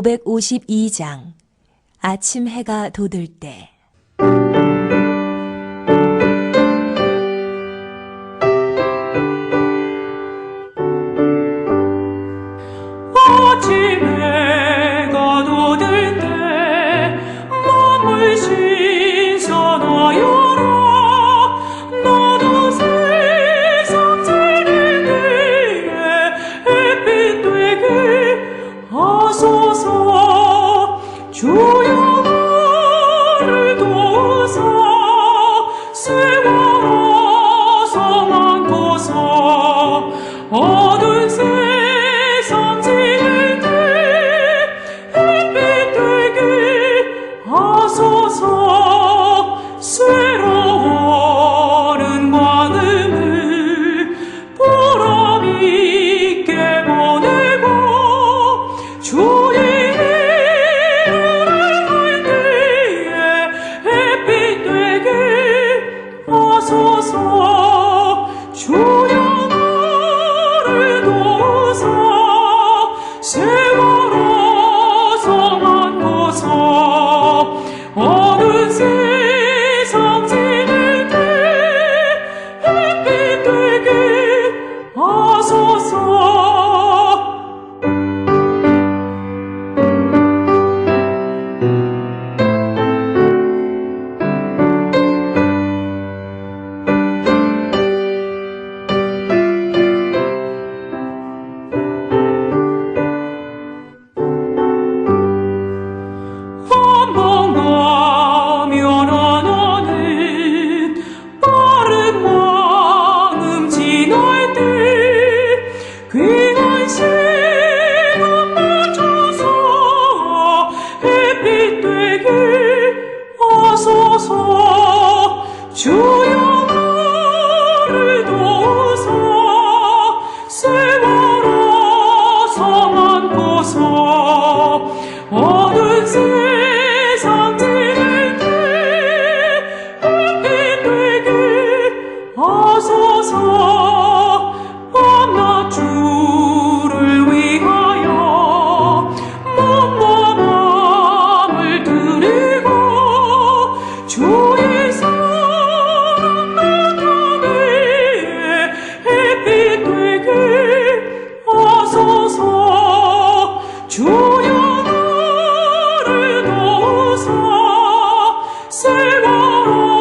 552장 아침 해가 돋을 때. 아침 해가 돋을 때 마음을 신선하여라. 나도 세상 지낼 때에 햇빛 되게 하소서. 주여 나를 도우사 세워서 많고서 어두운 세상 지낼 때 햇빛 되게 하소서. 쇠로워는 마음을 보람있게 보내고 주의 이름을 할 때에 햇빛 되게 하소서. 주여 나를 도우사 세월어서 많고서 어두운 세상 지낼 때 햇빛 되게 하소서. 한번 가면 하나는 빠른 마음 지날 때 귀한 시간 맞춰서 햇빛 되게 하소서. 주여 나를 도우사 세월어서 많고서 어두운 세상 지낼 때 햇빛 되게 하소서. 밤낮 주를 위하여 몸과 마음을 드리고 주의 사랑 나타내 햇빛 되게 하소서. 주여 나를 도우사 세월어서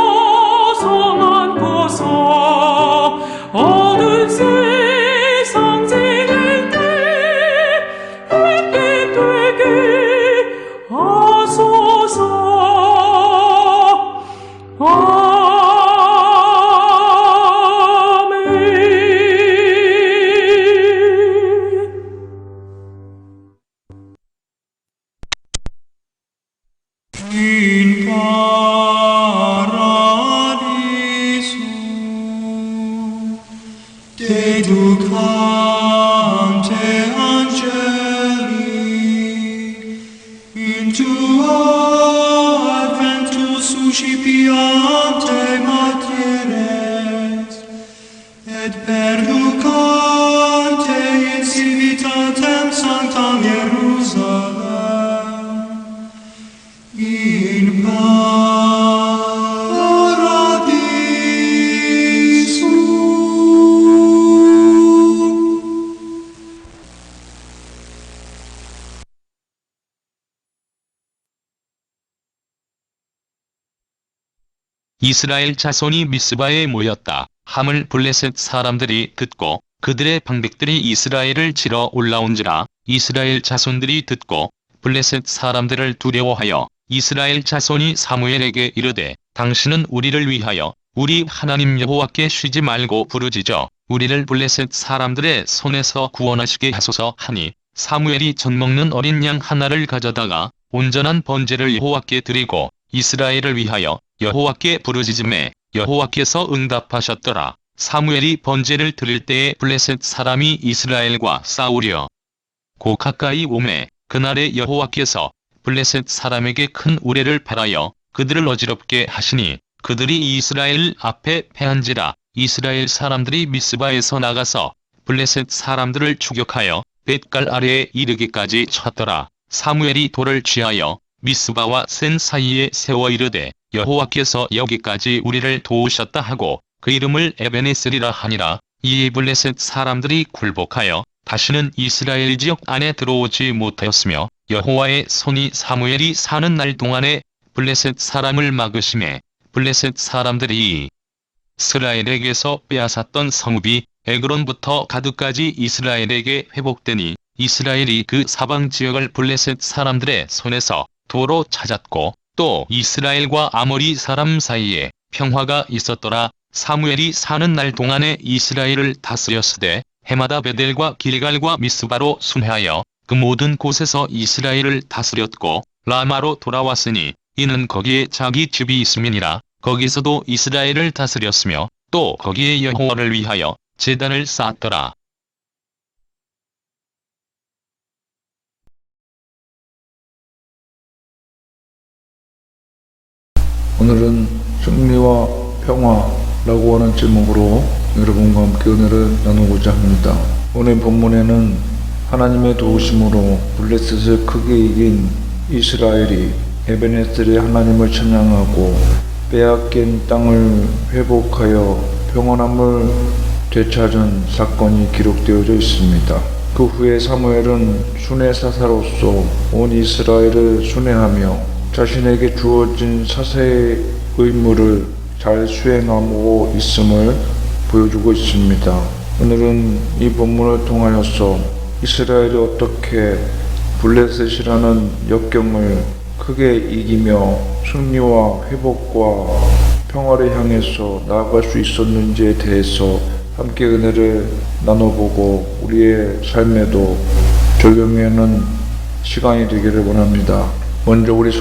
많고서 어두운 세상 지낼 때 햇빛 되게 하소서. 아멘. In paradiso dedicante angeli in tua adventus suscipiante materes et perducante in civitatem sanctam Hierusalem in paradiso. 이스라엘 자손이 미스바에 모였다 함을 블레셋 사람들이 듣고 그들의 방백들이 이스라엘을 치러 올라온지라. 이스라엘 자손들이 듣고 블레셋 사람들을 두려워하여 이스라엘 자손이 사무엘에게 이르되 당신은 우리를 위하여 우리 하나님 여호와께 쉬지 말고 부르짖어 우리를 블레셋 사람들의 손에서 구원하시게 하소서 하니 사무엘이 젖먹는 어린 양 하나를 가져다가 온전한 번제를 여호와께 드리고 이스라엘을 위하여 여호와께 부르짖음에 여호와께서 응답하셨더라. 사무엘이 번제를 드릴 때에 블레셋 사람이 이스라엘과 싸우려 고 가까이 오매 그날에 여호와께서 블레셋 사람에게 큰 우레를 발하여 그들을 어지럽게 하시니 그들이 이스라엘 앞에 패한지라. 이스라엘 사람들이 미스바에서 나가서 블레셋 사람들을 추격하여 뱃갈 아래에 이르기까지 쳤더라. 사무엘이 돌을 취하여 미스바와 센 사이에 세워 이르되 여호와께서 여기까지 우리를 도우셨다 하고 그 이름을 에베네셀이라 하니라. 이에 블레셋 사람들이 굴복하여 다시는 이스라엘 지역 안에 들어오지 못하였으며 여호와의 손이 사무엘이 사는 날 동안에 블레셋 사람을 막으심에 블레셋 사람들이 이스라엘에게서 빼앗았던 성읍이 에그론부터 가드까지 이스라엘에게 회복되니 이스라엘이 그 사방 지역을 블레셋 사람들의 손에서 도로 찾았고 또 이스라엘과 아모리 사람 사이에 평화가 있었더라. 사무엘이 사는 날 동안에 이스라엘을 다스렸으되 해마다 베델과 길갈과 미스바로 순회하여 그 모든 곳에서 이스라엘을 다스렸고 라마로 돌아왔으니 이는 거기에 자기 집이 있음이니라. 거기서도 이스라엘을 다스렸으며 또 거기에 여호와를 위하여 제단을 쌓았더라. 오늘은 승리와 평화라고 하는 제목으로 여러분과 함께 은혜를 나누고자 합니다. 오늘 본문에는 하나님의 도우심으로 블레셋을 크게 이긴 이스라엘이 에베네셀의 하나님을 찬양하고 빼앗긴 땅을 회복하여 평안함을 되찾은 사건이 기록되어져 있습니다. 그 후에 사무엘은 순회사사로서 온 이스라엘을 순회하며 자신에게 주어진 사사의 의무를 잘 수행하고 있음을 보여주고 있습니다. 오늘은 이 본문을 통하여서 이스라엘이 어떻게 블레셋이라는 역경을 크게 이기며 승리와 회복과 평화를 향해서 나아갈 수 있었는지에 대해서 함께 은혜를 나눠보고 우리의 삶에도 적용하는 시간이 되기를 원합니다. 먼저 우리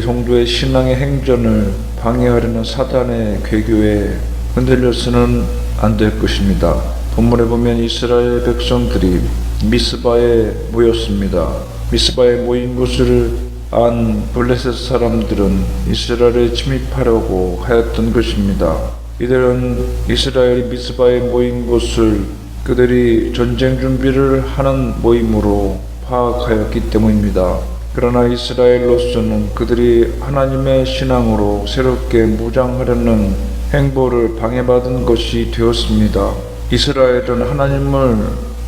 성도의 신앙의 행전을 방해하려는 사단의 괴교에 흔들려서는 안 될 것입니다. 본문에 보면 이스라엘 백성들이 미스바에 모였습니다. 미스바에 모인 것을 안 블레셋 사람들은 이스라엘에 침입하려고 하였던 것입니다. 이들은 이스라엘이 미스바에 모인 것을 그들이 전쟁 준비를 하는 모임으로 파악하였기 때문입니다. 그러나 이스라엘로서는 그들이 하나님의 신앙으로 새롭게 무장하려는 행보를 방해받은 것이 되었습니다. 이스라엘은 하나님을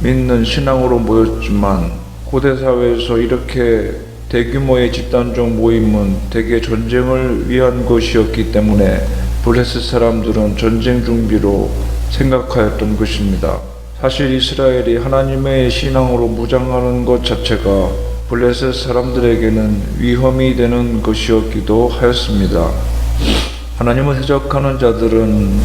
믿는 신앙으로 모였지만 고대 사회에서 이렇게 대규모의 집단적 모임은 대개 전쟁을 위한 것이었기 때문에 블레셋 사람들은 전쟁 준비로 생각하였던 것입니다. 사실 이스라엘이 하나님의 신앙으로 무장하는 것 자체가 블레셋 사람들에게는 위험이 되는 것이었기도 하였습니다. 하나님을 해적하는 자들은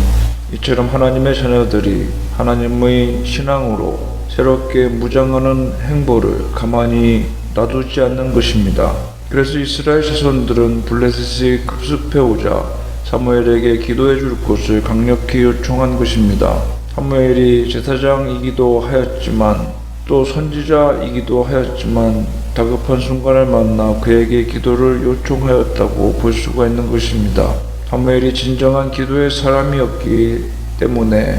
이처럼 하나님의 자녀들이 하나님의 신앙으로 새롭게 무장하는 행보를 가만히 놔두지 않는 것입니다. 그래서 이스라엘 자손들은 블레셋이 급습해오자 사무엘에게 기도해 줄 것을 강력히 요청한 것입니다. 사무엘이 제사장이기도 하였지만 또 선지자이기도 하였지만 다급한 순간을 만나 그에게 기도를 요청하였다고 볼 수가 있는 것입니다. 사무엘이 진정한 기도의 사람이었기 때문에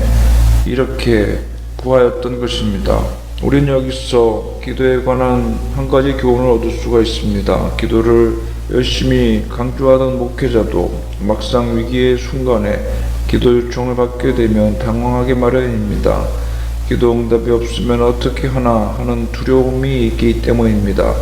이렇게 구하였던 것입니다. 우리는 여기서 기도에 관한 한 가지 교훈을 얻을 수가 있습니다. 기도를 열심히 강조하던 목회자도 막상 위기의 순간에 기도 요청을 받게 되면 당황하기 마련입니다. 기도 응답이 없으면 어떻게 하나 하는 두려움이 있기 때문입니다.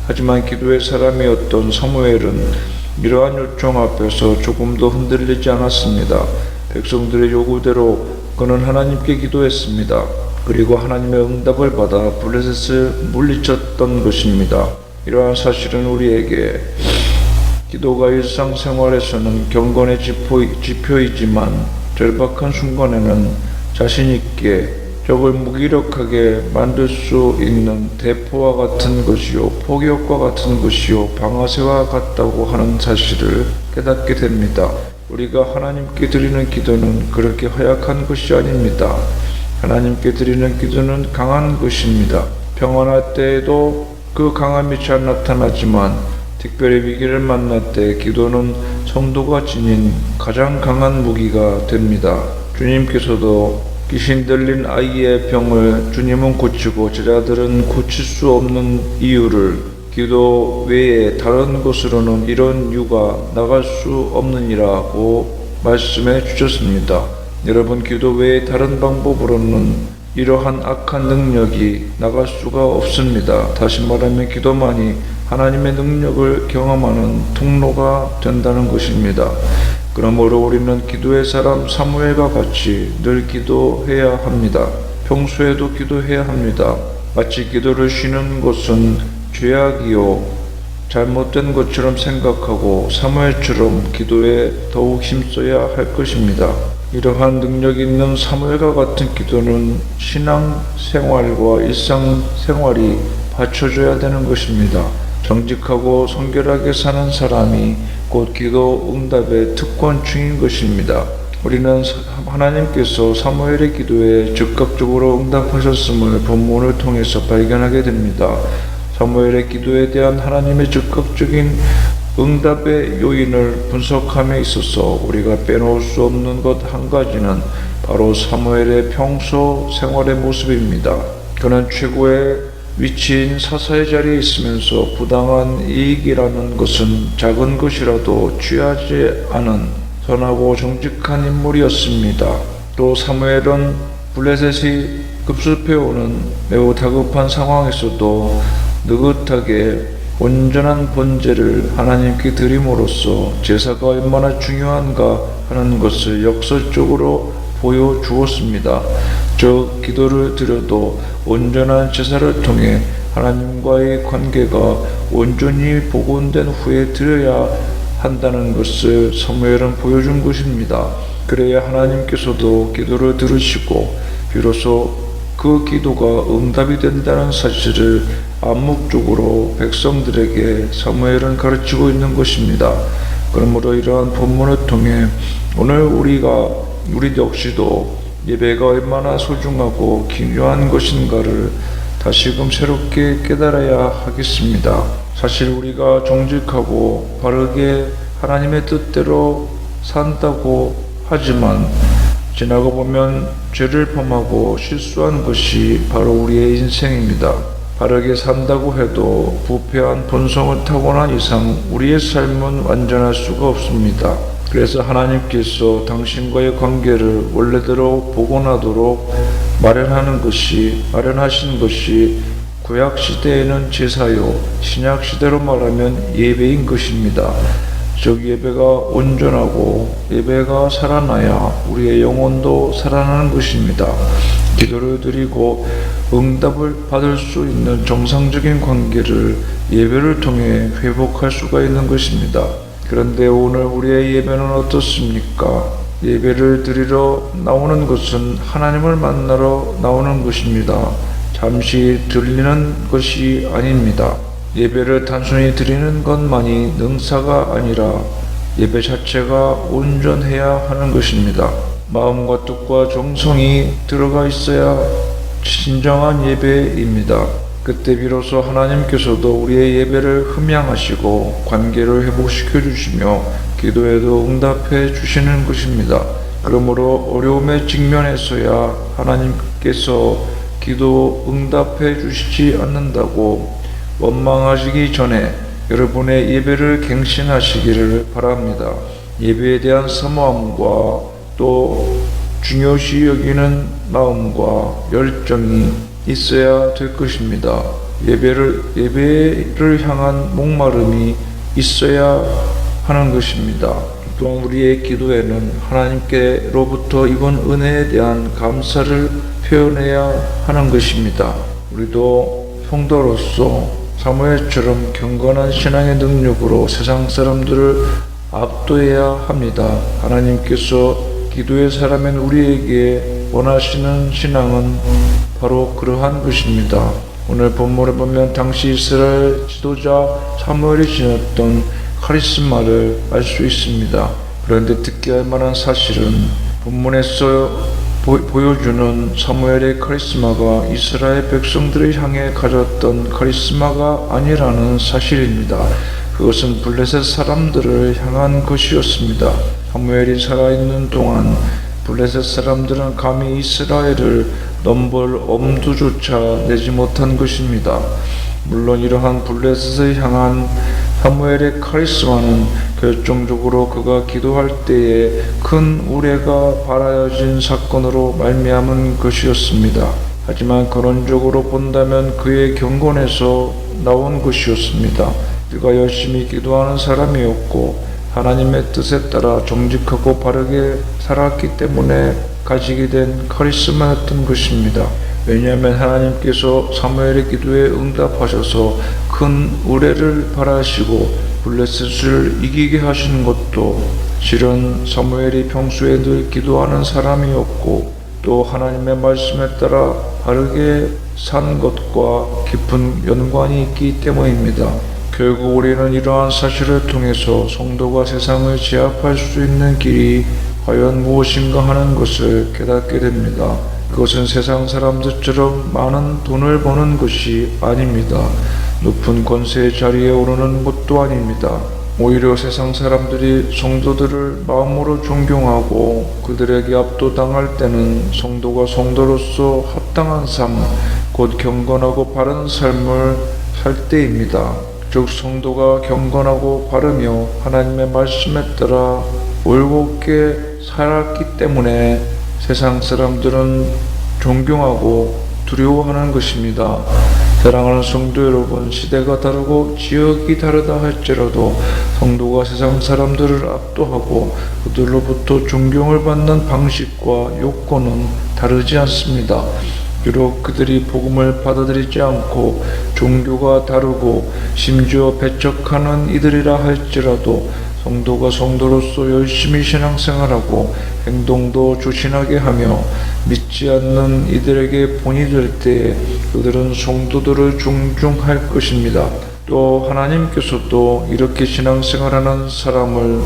하지만 기도의 사람이었던 사무엘은 이러한 요청 앞에서 조금도 흔들리지 않았습니다. 백성들의 요구대로 그는 하나님께 기도했습니다. 그리고 하나님의 응답을 받아 블레셋을 물리쳤던 것입니다. 이러한 사실은 우리에게 기도가 일상생활에서는 경건의 지표이지만 절박한 순간에는 자신있게 적을 무기력하게 만들 수 있는 대포와 같은 것이요 포격과 같은 것이요 방아쇠와 같다고 하는 사실을 깨닫게 됩니다. 우리가 하나님께 드리는 기도는 그렇게 허약한 것이 아닙니다. 하나님께 드리는 기도는 강한 것입니다. 평안할 때에도 그 강함이 잘 나타나지만 특별히 위기를 만날 때 기도는 성도가 지닌 가장 강한 무기가 됩니다. 주님께서도 귀신 들린 아이의 병을 주님은 고치고 제자들은 고칠 수 없는 이유를 기도 외에 다른 곳으로는 이런 이유가 나갈 수 없느니라고 말씀해 주셨습니다. 여러분, 기도 외에 다른 방법으로는 이러한 악한 능력이 나갈 수가 없습니다. 다시 말하면 기도만이 하나님의 능력을 경험하는 통로가 된다는 것입니다. 그러므로 우리는 기도의 사람 사무엘과 같이 늘 기도해야 합니다. 평소에도 기도해야 합니다. 마치 기도를 쉬는 것은 죄악이요 잘못된 것처럼 생각하고 사무엘처럼 기도에 더욱 힘써야 할 것입니다. 이러한 능력 있는 사무엘과 같은 기도는 신앙생활과 일상생활이 받쳐줘야 되는 것입니다. 정직하고 성결하게 사는 사람이 곧 기도 응답의 특권층인 것입니다. 우리는 하나님께서 사무엘의 기도에 즉각적으로 응답하셨음을 본문을 통해서 발견하게 됩니다. 사무엘의 기도에 대한 하나님의 즉각적인 응답의 요인을 분석함에 있어서 우리가 빼놓을 수 없는 것 한 가지는 바로 사무엘의 평소 생활의 모습입니다. 그는 최고의 위치인 사사의 자리에 있으면서 부당한 이익이라는 것은 작은 것이라도 취하지 않은 선하고 정직한 인물이었습니다. 또 사무엘은 블레셋이 급습해오는 매우 다급한 상황에서도 느긋하게 온전한 번제를 하나님께 드림으로써 제사가 얼마나 중요한가 하는 것을 역설적으로 보여주었습니다. 즉 기도를 드려도 온전한 제사를 통해 하나님과의 관계가 온전히 복원된 후에 드려야 한다는 것을 사무엘은 보여준 것입니다. 그래야 하나님께서도 기도를 들으시고 비로소 그 기도가 응답이 된다는 사실을 암묵적으로 백성들에게 사무엘은 가르치고 있는 것입니다. 그러므로 이러한 본문을 통해 오늘 우리 역시도 예배가 얼마나 소중하고 중요한 것인가를 다시금 새롭게 깨달아야 하겠습니다. 사실 우리가 정직하고 바르게 하나님의 뜻대로 산다고 하지만 지나고 보면 죄를 범하고 실수한 것이 바로 우리의 인생입니다. 바르게 산다고 해도 부패한 본성을 타고난 이상 우리의 삶은 완전할 수가 없습니다. 그래서 하나님께서 당신과의 관계를 원래대로 복원하도록 마련하신 것이 구약 시대에는 제사요, 신약 시대로 말하면 예배인 것입니다. 즉 예배가 온전하고 예배가 살아나야 우리의 영혼도 살아나는 것입니다. 기도를 드리고 응답을 받을 수 있는 정상적인 관계를 예배를 통해 회복할 수가 있는 것입니다. 그런데 오늘 우리의 예배는 어떻습니까? 예배를 드리러 나오는 것은 하나님을 만나러 나오는 것입니다. 잠시 들리는 것이 아닙니다. 예배를 단순히 드리는 것만이 능사가 아니라 예배 자체가 온전해야 하는 것입니다. 마음과 뜻과 정성이 들어가 있어야 진정한 예배입니다. 그때 비로소 하나님께서도 우리의 예배를 흠양하시고 관계를 회복시켜 주시며 기도에도 응답해 주시는 것입니다. 그러므로 어려움에 직면해서야 하나님께서 기도 응답해 주시지 않는다고 원망하시기 전에 여러분의 예배를 갱신하시기를 바랍니다. 예배에 대한 사모함과 또 중요시 여기는 마음과 열정이 있어야 될 것입니다. 예배를 향한 목마름이 있어야 하는 것입니다. 또한 우리의 기도에는 하나님께로부터 이번 은혜에 대한 감사를 표현해야 하는 것입니다. 우리도 성도로서 사무엘처럼 경건한 신앙의 능력으로 세상 사람들을 압도해야 합니다. 하나님께서 기도의 사람인 우리에게 원하시는 신앙은 바로 그러한 것입니다. 오늘 본문을 보면 당시 이스라엘 지도자 사무엘이 지녔던 카리스마를 알 수 있습니다. 그런데 특기할 만한 사실은 본문에서 보여주는 사무엘의 카리스마가 이스라엘 백성들을 향해 가졌던 카리스마가 아니라는 사실입니다. 그것은 블레셋 사람들을 향한 것이었습니다. 사무엘이 살아있는 동안 블레셋 사람들은 감히 이스라엘을 넘볼 엄두조차 내지 못한 것입니다. 물론 이러한 블레셋을 향한 사무엘의 카리스마는 결정적으로 그가 기도할 때에 큰 우레가 발하여진 사건으로 말미암은 것이었습니다. 하지만 근원적으로 본다면 그의 경건에서 나온 것이었습니다. 그가 열심히 기도하는 사람이었고 하나님의 뜻에 따라 정직하고 바르게 살았기 때문에 가지게 된 카리스마였던 것입니다. 왜냐하면 하나님께서 사무엘의 기도에 응답하셔서 큰 우레를 발하시고 블레셋을 이기게 하신 것도 실은 사무엘이 평소에 늘 기도하는 사람이었고 또 하나님의 말씀에 따라 바르게 산 것과 깊은 연관이 있기 때문입니다. 결국 우리는 이러한 사실을 통해서 성도가 세상을 제압할 수 있는 길이 과연 무엇인가 하는 것을 깨닫게 됩니다. 그것은 세상 사람들처럼 많은 돈을 버는 것이 아닙니다. 높은 권세의 자리에 오르는 것도 아닙니다. 오히려 세상 사람들이 성도들을 마음으로 존경하고 그들에게 압도당할 때는 성도가 성도로서 합당한 삶, 곧 경건하고 바른 삶을 살 때입니다. 즉 성도가 경건하고 바르며 하나님의 말씀에 따라 올곧게 살았기 때문에 세상 사람들은 존경하고 두려워하는 것입니다. 사랑하는 성도 여러분, 시대가 다르고 지역이 다르다 할지라도 성도가 세상 사람들을 압도하고 그들로부터 존경을 받는 방식과 요건은 다르지 않습니다. 비록 그들이 복음을 받아들이지 않고 종교가 다르고 심지어 배척하는 이들이라 할지라도 성도가 성도로서 열심히 신앙생활하고 행동도 조신하게 하며 믿지 않는 이들에게 본이 될 때에 그들은 성도들을 존중할 것입니다. 또 하나님께서도 이렇게 신앙생활하는 사람을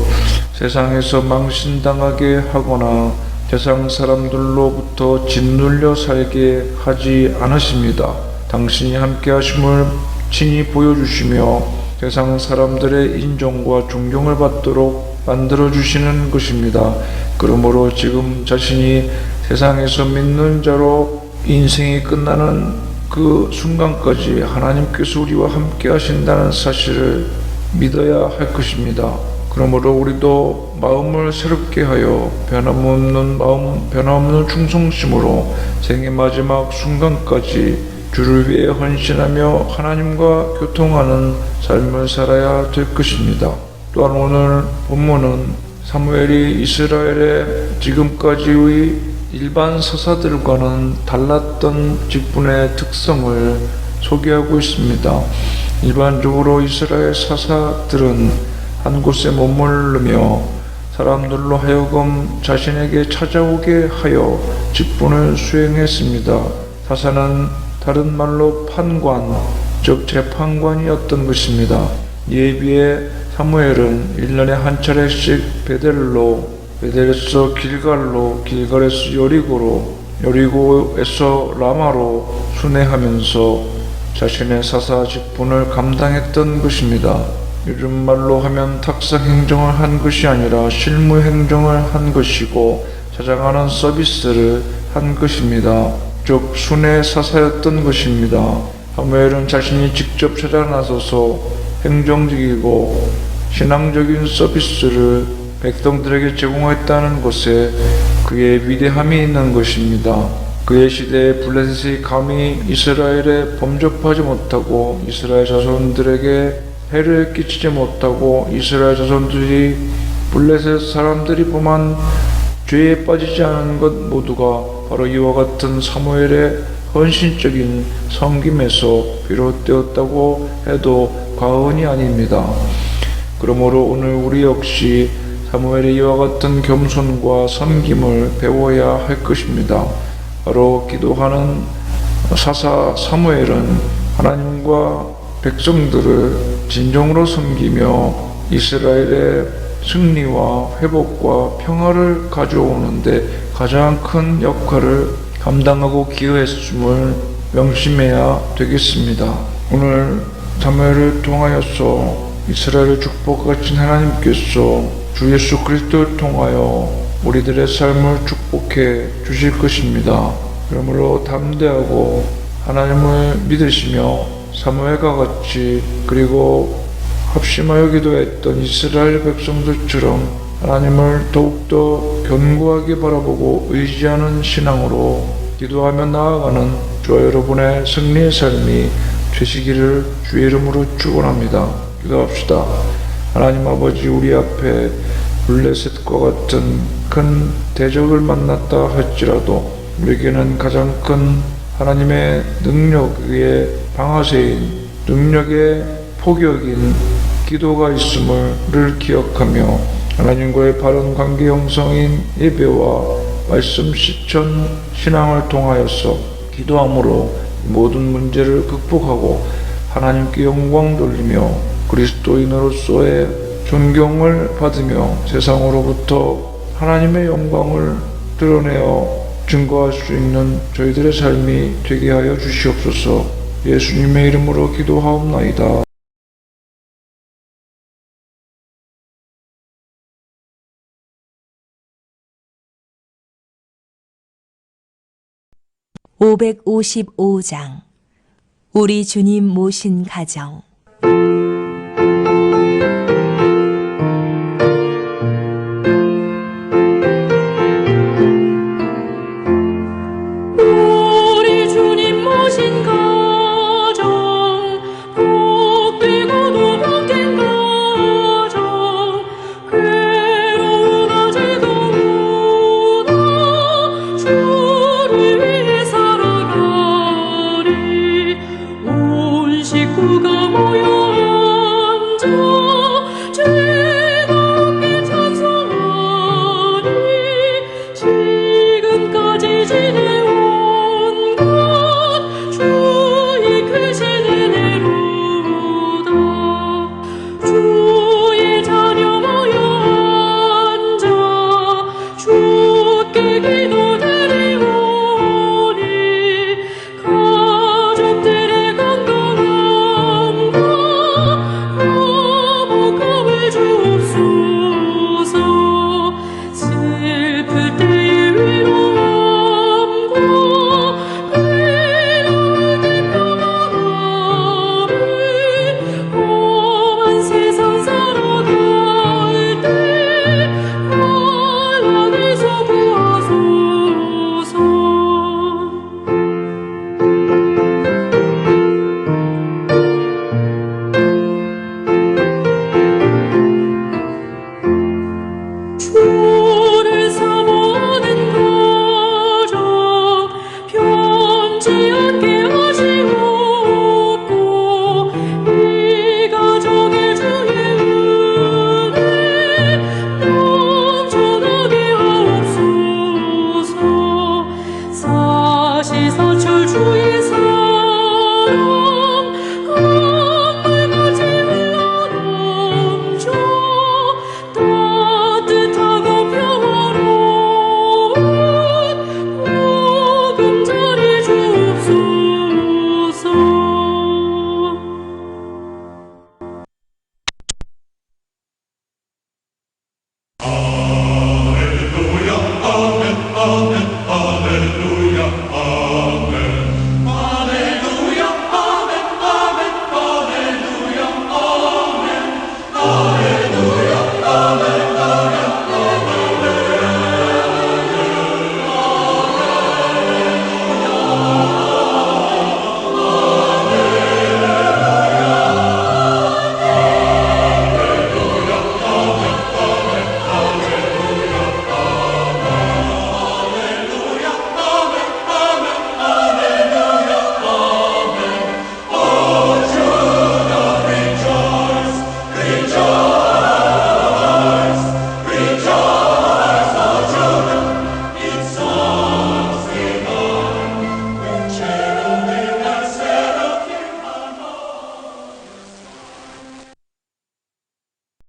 세상에서 망신당하게 하거나 세상 사람들로부터 짓눌려 살게 하지 않으십니다. 당신이 함께 하심을 친히 보여주시며 세상 사람들의 인정과 존경을 받도록 만들어주시는 것입니다. 그러므로 지금 자신이 세상에서 믿는 자로 인생이 끝나는 그 순간까지 하나님께서 우리와 함께 하신다는 사실을 믿어야 할 것입니다. 그러므로 우리도 마음을 새롭게 하여 변함없는 충성심으로 생의 마지막 순간까지 주를 위해 헌신하며 하나님과 교통하는 삶을 살아야 될 것입니다. 또한 오늘 본문은 사무엘이 이스라엘의 지금까지의 일반 사사들과는 달랐던 직분의 특성을 소개하고 있습니다. 일반적으로 이스라엘 사사들은 한 곳에 머무르며 사람들로 하여금 자신에게 찾아오게 하여 직분을 수행했습니다. 사사는 다른 말로 판관, 즉 재판관이었던 것입니다. 이에 비해 사무엘은 1년에 한 차례씩 베델로, 베델에서 길갈로, 길갈에서 여리고로, 여리고에서 라마로 순회하면서 자신의 사사 직분을 감당했던 것입니다. 요즘 말로 하면 탁상 행정을 한 것이 아니라 실무 행정을 한 것이고 찾아가는 서비스를 한 것입니다. 즉 순회 사사였던 것입니다. 사무엘은 자신이 직접 찾아 나서서 행정적이고 신앙적인 서비스를 백성들에게 제공했다는 것에 그의 위대함이 있는 것입니다. 그의 시대에 블레셋이 감히 이스라엘에 범접하지 못하고 이스라엘 자손들에게 해를 끼치지 못하고 이스라엘 자손들이 블레셋 사람들이 범한 죄에 빠지지 않은 것 모두가 바로 이와 같은 사무엘의 헌신적인 섬김에서 비롯되었다고 해도 과언이 아닙니다. 그러므로 오늘 우리 역시 사무엘의 이와 같은 겸손과 섬김을 배워야 할 것입니다. 바로 기도하는 사사 사무엘은 하나님과 백성들을 진정으로 섬기며 이스라엘의 승리와 회복과 평화를 가져오는데 가장 큰 역할을 감당하고 기여했음을 명심해야 되겠습니다. 오늘 사무엘을 통하여서 이스라엘을 축복하신 하나님께서 주 예수 그리스도를 통하여 우리들의 삶을 축복해 주실 것입니다. 그러므로 담대하고 하나님을 믿으시며 사무엘과 같이 그리고 합심하여 기도했던 이스라엘 백성들처럼 하나님을 더욱더 견고하게 바라보고 의지하는 신앙으로 기도하며 나아가는 저와 여러분의 승리의 삶이 되시기를 주의 이름으로 축원합니다. 기도합시다. 하나님 아버지, 우리 앞에 블레셋과 같은 큰 대적을 만났다 할지라도 우리에게는 가장 큰 하나님의 능력의 방아쇠인 능력의 포격인 기도가 있음을 기억하며 하나님과의 바른 관계 형성인 예배와 말씀 실천 신앙을 통하여서 기도함으로 모든 문제를 극복하고 하나님께 영광 돌리며 그리스도인으로서의 존경을 받으며 세상으로부터 하나님의 영광을 드러내어 증거할 수 있는 저희들의 삶이 되게 하여 주시옵소서. 예수님의 이름으로 기도하옵나이다. (555장) 우리 주님 모신 가정. 우리 주님 모신 가정, 복되고도 복된 가정, 괴로우나 즐거우나 주를 위해 살아가리. 온 식구가 모여 앉아 즐겁게 찬송하리. 지금까지 지내온 것 주의 크신 은혜로다. 주의 자녀 모여 앉아 주께 기도드리오니 가족들의 건강함과 화목함을 주옵소서. 슬플 때의 위로함과 괴로울 때 평안함을, 험한 세상 살아갈 때 환란에서 구하소서. 주